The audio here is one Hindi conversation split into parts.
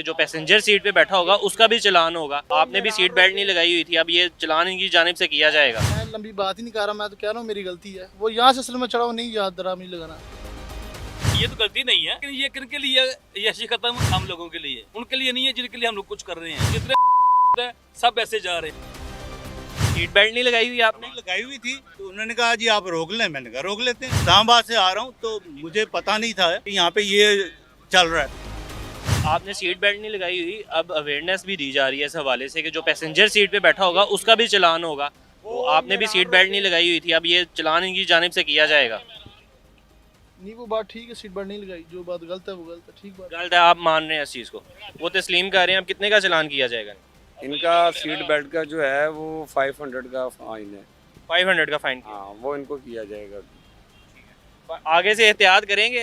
जो पैसेंजर सीट पे बैठा होगा उसका भी चालान होगा। आपने भी सीट बेल्ट नहीं लगाई हुई थी, अब ये चालान इनकी जानिब से किया जाएगा। मैं लंबी बात ही नहीं कर रहा, मैं तो कह रहा हूँ मेरी गलती है। वो यहाँ से असल में चढ़ा, नहीं याद दराम नहीं लगाना। ये तो गलती नहीं है, लेकिन ये किनके लिए ये खत्म हम लोगों के लिए, उनके लिए नहीं है जिनके लिए हम लोग कुछ कर रहे हैं। जितने सब ऐसे जा रहे हैं। सीट बेल्ट नहीं लगाई हुई आपने? लगाई हुई थी तो उन्होंने कहा जी आप रोक लें, मैंने कहा रोक लेते हैं। इस्लामाबाद से आ रहा हूँ तो मुझे पता नहीं था कि यहाँ पे ये चल रहा है। आपने सीट बेल्ट नहीं लगाई हुई, अब अवेयरनेस भी दी जा रही है इस हवाले से कि जो पैसेंजर सीट पे बैठा होगा उसका भी चालान होगा। तो आपने भी सीट बेल्ट नहीं लगाई हुई थी, अब ये चालान इनकी जानिब से किया जाएगा। नहीं, वो बात ठीक है, सीट बेल्ट नहीं लगाई, जो बात गलत है वो गलत है, ठीक बात। गलत है, आप मान रहे हैं इस चीज़ को, वो तस्लीम कर रहे हैं। अब कितने का चालान किया जाएगा? इनका सीट बेल्ट का जो है वो 500 का फाइन है। 500 का फाइन। हाँ, वो इनको किया जाएगा। आगे से एहतियात करेंगे।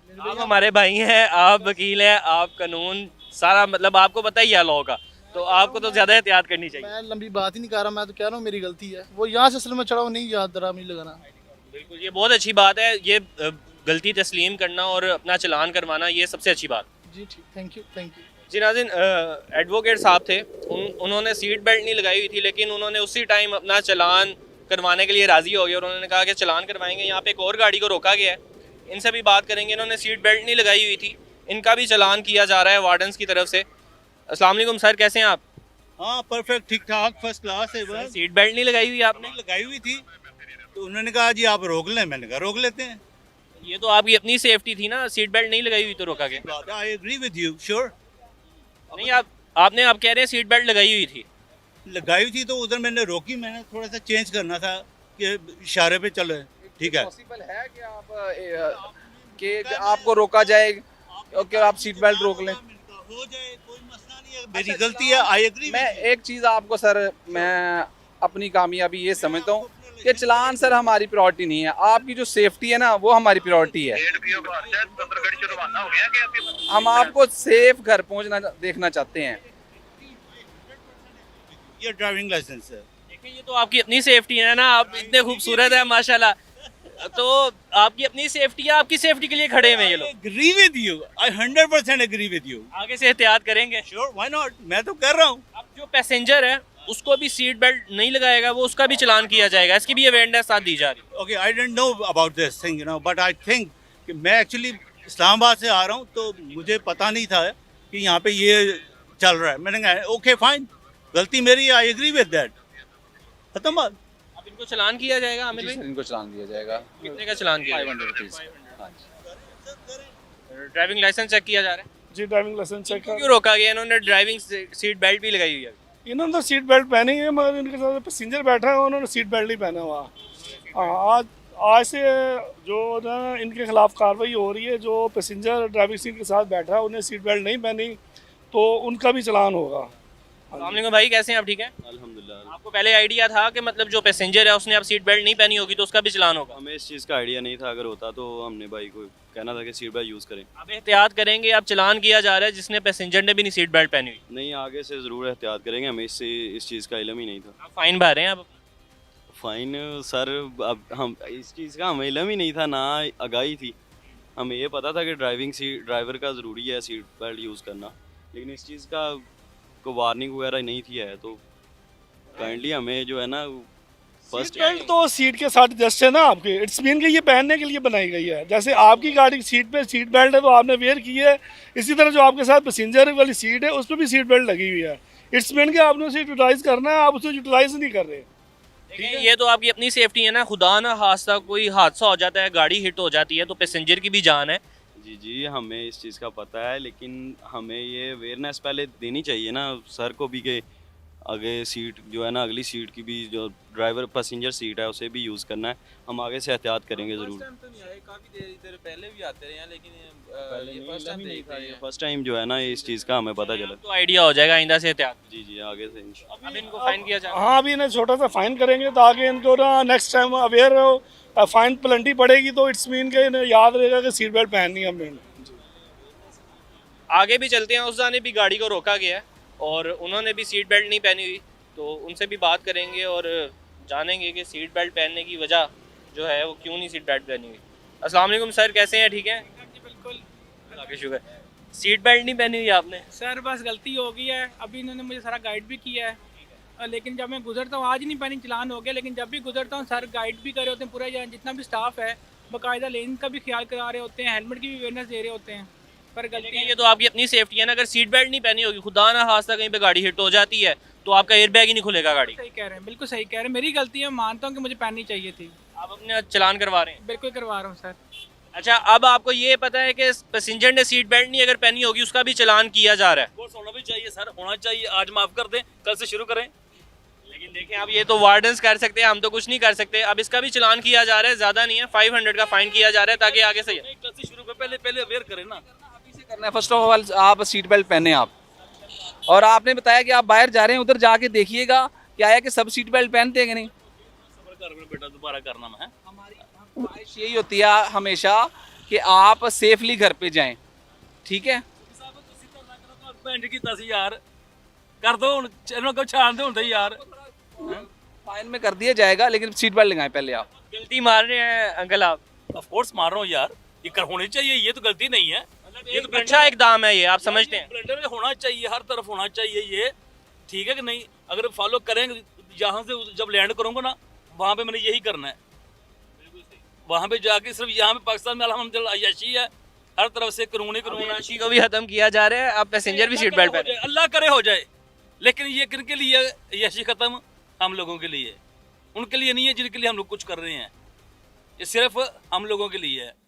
आप हमारे भाई हैं, आप वकील हैं, आप कानून सारा मतलब आपको पता ही है लॉ का, तो आपको तो ज़्यादा एहतियात करनी चाहिए। मैं लंबी बात ही नहीं कर रहा, मैं तो कह रहा हूँ मेरी गलती है। वो यहाँ से असल में चढ़ा, नहीं याद दराम नहीं लगाना। बिल्कुल, ये बहुत अच्छी बात है। ये गलती तस्लीम करना और अपना चालान करवाना, ये सबसे अच्छी बात। जी ठीक, थैंक यू थैंक यू। जी नाज़रीन, एडवोकेट साहब थे, उन्होंने सीट बेल्ट नहीं लगाई हुई थी, लेकिन उन्होंने उसी टाइम अपना चालान करवाने के लिए राज़ी हो गए और उन्होंने कहा कि चालान करवाएंगे। यहाँ पे एक और गाड़ी को रोका गया है, इनसे भी बात करेंगे। इन्होंने सीट बेल्ट नहीं लगाई हुई थी, इनका भी चालान किया जा रहा है वार्डन्स की तरफ से। अस्सलाम वालेकुम सर, कैसे हैं आप? हाँ परफेक्ट, ठीक ठाक, फर्स्ट क्लास है। बस सीट बेल्ट नहीं लगाई हुई आपने? लगाई हुई थी तो उन्होंने कहा जी आप रोक लें, मैंने कहा रोक लेते हैं। ये तो आपकी अपनी सेफ्टी थी ना, सीट बेल्ट नहीं लगाई हुई तो रोका गया। I agree with you, sure. नहीं, आपने आप कह रहे हैं सीट बेल्ट लगाई हुई थी। लगाई हुई थी तो उधर मैंने रोकी, मैंने थोड़ा सा चेंज करना था कि इशारे पे चले, ठीक है। पॉसिबल है कि आप कि आपको रोका जाए और कि आप सीट बेल्ट रोक लें? हो जाए, कोई मसला नहीं है, मेरी गलती है, आई एग्री। मैं एक चीज़ आपको सर, मैं अपनी कामयाबी ये समझता हूँ कि चलान सर हमारी प्रायोरिटी नहीं है। आपकी जो सेफ्टी है ना वो हमारी प्रायोरिटी है। हम आपको सेफ घर पहुँचना देखना चाहते हैं। ये ड्राइविंग लाइसेंस है। देखिए, ये तो आपकी अपनी सेफ्टी है ना, आप इतने खूबसूरत है माशाल्लाह, तो आपकी अपनी सेफ्टी है, आपकी सेफ्टी के लिए खड़े हैं ये लोग। Agree with you, I 100% agree with you. आगे से एहतियात करेंगे। श्योर, व्हाई नॉट, मैं तो कर रहा हूँ। अब जो पैसेंजर है उसको भी सीट बेल्ट नहीं लगाएगा, वो उसका भी चालान किया जाएगा, इसकी भी अवेयरनेस साथ दी जा रही है। Okay, I don't know about this thing, you know, but I think कि मैं एक्चुअली इस्लामाबाद से आ रहा हूँ तो मुझे पता नहीं था कि यहाँ पे ये चल रहा है। मैंने कहा ओके फाइन, गलती मेरी है, आई एग्री विद दैट, खत्म बात। अब इनको चालान किया जाएगा आमिर जी भाई? सर, इनको चलान दिया जाएगा। कितने का चालान किया? 500 रुपीज़। हाँ जी। ड्राइविंग लाइसेंस चेक किया जा रहा है। जी ड्राइविंग लाइसेंस चेक क्यों कर। रोका गया? इन्होंने ड्राइविंग सीट बेल्ट भी लगाई हुई है। इन्होंने तो सीट बेल्ट पहनी है मगर इनके साथ पैसेंजर बैठा है, उन्होंने सीट बेल्ट नहीं पहना हुआ। हाँ, आज से जो ना इनके खिलाफ कार्रवाई हो रही है। जो पैसेंजर ड्राइविंग सीट के साथ बैठा है उन्हें सीट बेल्ट नहीं पहनी तो उनका भी चालान होगा। अस्सलाम वालेकुम भाई, कैसे हैं आप? ठीक है अल्हम्दुलिल्लाह। आपको पहले आइडिया था कि मतलब जो पैसेंजर है उसने अब सीट बेल्ट नहीं पहनी होगी तो उसका भी चालान होगा? हमें इस चीज़ का आइडिया नहीं था, अगर होता तो हमने भाई को कहना था कि सीट बेल्ट यूज़ करें। अब एहतियात करेंगे, अब चालान किया जा रहा है जिसने पैसेंजर ने भी नहीं सीट बेल्ट पहनी हुई। नहीं, आगे से ज़रूर एहतियात करेंगे, हमें इससे इस चीज़ का इल्म ही नहीं था। आप फाइन भर रहे हैं अब? फ़ाइन सर, अब हम इस चीज़ का हमें इल्म ही नहीं था, ना आगाही थी। हमें ये पता था कि ड्राइवर का ज़रूरी है सीट बेल्ट यूज़ करना, लेकिन इस चीज़ का कोई वार्निंग वगैरह नहीं थी है, तो काइंडली हमें जो है ना फर्स्ट सीट बेल्ट तो सीट के साथ एडजस्ट है ना आपके, इट्स मीन कि ये पहनने के लिए बनाई गई है। जैसे आपकी गाड़ी की सीट पे सीट बेल्ट है तो आपने वेयर की है, इसी तरह जो आपके साथ पैसेंजर वाली सीट है उस पर भी सीट बेल्ट लगी हुई है। इट्स मीन कि आपने उसे यूटिलाइज करना है, आप उसे यूटिलाइज नहीं कर रहे। देखिए, ये तो आपकी अपनी सेफ्टी है ना, खुदा ना हादसा कोई हादसा हो जाता है, गाड़ी हिट हो जाती है तो पैसेंजर की भी जान है। जी, हमें इस चीज़ का पता है, लेकिन हमें ये अवेयरनेस पहले देनी चाहिए ना सर को भी कि आगे सीट जो है ना, अगली सीट की भी जो ड्राइवर पैसेंजर सीट है उसे भी यूज़ करना है। हम आगे से एहतियात करेंगे ज़रूर। काफ़ी देर पहले भी आते रहे हैं, लेकिन फर्स्ट टाइम जो है ना इस चीज़ का हमें पता चला। तो आइडिया हो जाएगा आइंदा से एहतियात। जी, आगे से इंशाल्लाह। अब इनको फाइन किया जाएगा। हाँ, अभी इन्हें छोटा सा फाइन करेंगे ताकि इनको ना नेक्स्ट टाइम अवेयर हो। फाइन प्लेंटी पड़ेगी तो इट्स मीन के इन्हें याद रहेगा कि सीट बेल्ट पहननी है हमने। आगे भी चलते हैं, उस जाने भी गाड़ी को रोका गया है और उन्होंने भी सीट बेल्ट नहीं पहनी हुई, तो उनसे भी बात करेंगे और जानेंगे कि सीट बेल्ट पहनने की वजह जो है वो क्यों नहीं सीट बेल्ट पहनी हुई। अस्सलाम वालेकुम सर, कैसे हैं? ठीक हैं? बिल्कुल। ओके, शुक्र। सीट बेल्ट नहीं पहनी हुई आपने? सर बस गलती हो गई है, अभी इन्होंने मुझे सारा गाइड भी किया है लेकिन जब मैं गुजरता हूँ, आज नहीं पहनी चलान हो गया, लेकिन जब भी गुजरता हूँ सर गाइड भी कर रहे होते हैं, पूरा यहाँ जितना भी स्टाफ है बाकायदा लेन का भी ख्याल करा रहे होते हैं, हेलमेट की भी अवेयरनेस दे रहे होते हैं। पर गलती लेकिन ये तो आपकी अपनी सेफ्टी है ना, अगर सीट बेल्ट नहीं पहनी होगी, खुदा ना खास्ता कहीं पे गाड़ी हिट हो जाती है तो आपका एयर बैग ही नहीं खुलेगा गाड़ी। सही कह रहे हैं, बिल्कुल सही कह रहे हैं, मेरी गलती है, मानता हूँ कि मुझे पहननी चाहिए थी। आप अपने चलान करवा रहे हैं? बिल्कुल करवा रहा हूँ सर। अच्छा, अब आपको ये पता है कि पैसेंजर ने सीट बेल्ट नहीं अगर पहनी होगी उसका भी चलान किया जा रहा है? कोर्स होना भी चाहिए सर, होना चाहिए। आज माफ कर दें, कल से शुरू करें। लेकिन देखें, अब ये तो वार्डन्स कर सकते हैं, हम तो कुछ नहीं कर सकते। अब इसका भी चलान किया जा रहा है, ज्यादा नहीं है, 500 का फाइन किया जा रहा है ताकि आगे सही। नहीं, कल से शुरू करें, पहले अवेयर करें ना। अभी से करना है। फर्स्ट ऑफ ऑल आप सीट बेल्ट पहने आप, और आपने बताया कि आप बाहर जा रहे हैं, उधर जाके देखिएगा क्या है कि सब सीट बेल्ट पहनते हैं कि नहीं। सबर कर बेटा, दोबारा करना है। हमारी ख्वाहिश यही होती है हमेशा कि आप सेफली घर पे जाएं, ठीक है। यार कर दो हुण, इन्हों को छान दो हुण यार। फाइन में कर दिया जाएगा, लेकिन सीट बेल्ट लगाएं पहले आप। गलती मार रहे हैं अंकल आप? ऑफ कोर्स मार रहा हूँ यार, ये कर होनी चाहिए, ये तो गलती नहीं है। ये तो अच्छा इकदाम है ये, आप समझते हैं? ब्लेंडर में होना चाहिए, हर तरफ होना चाहिए ये, ठीक है कि नहीं। अगर फॉलो करेंगे, यहाँ से जब लैंड करूँगा ना, वहाँ पे मैंने यही करना है। वहाँ पे जाके सिर्फ यहाँ पे पाकिस्तान में अल्हम्दुलिल्लाह अय्याशी है, हर तरफ से कानून ही कानून है। अय्याशी को भी खत्म किया जा रहा है, अब पैसेंजर भी सीट बेल्ट पहने। अल्लाह करे हो जाए, लेकिन ये किन के लिए अय्याशी खत्म? हम लोगों के लिए, उनके लिए नहीं है जिनके लिए हम लोग कुछ कर रहे हैं। ये सिर्फ हम लोगों के लिए है।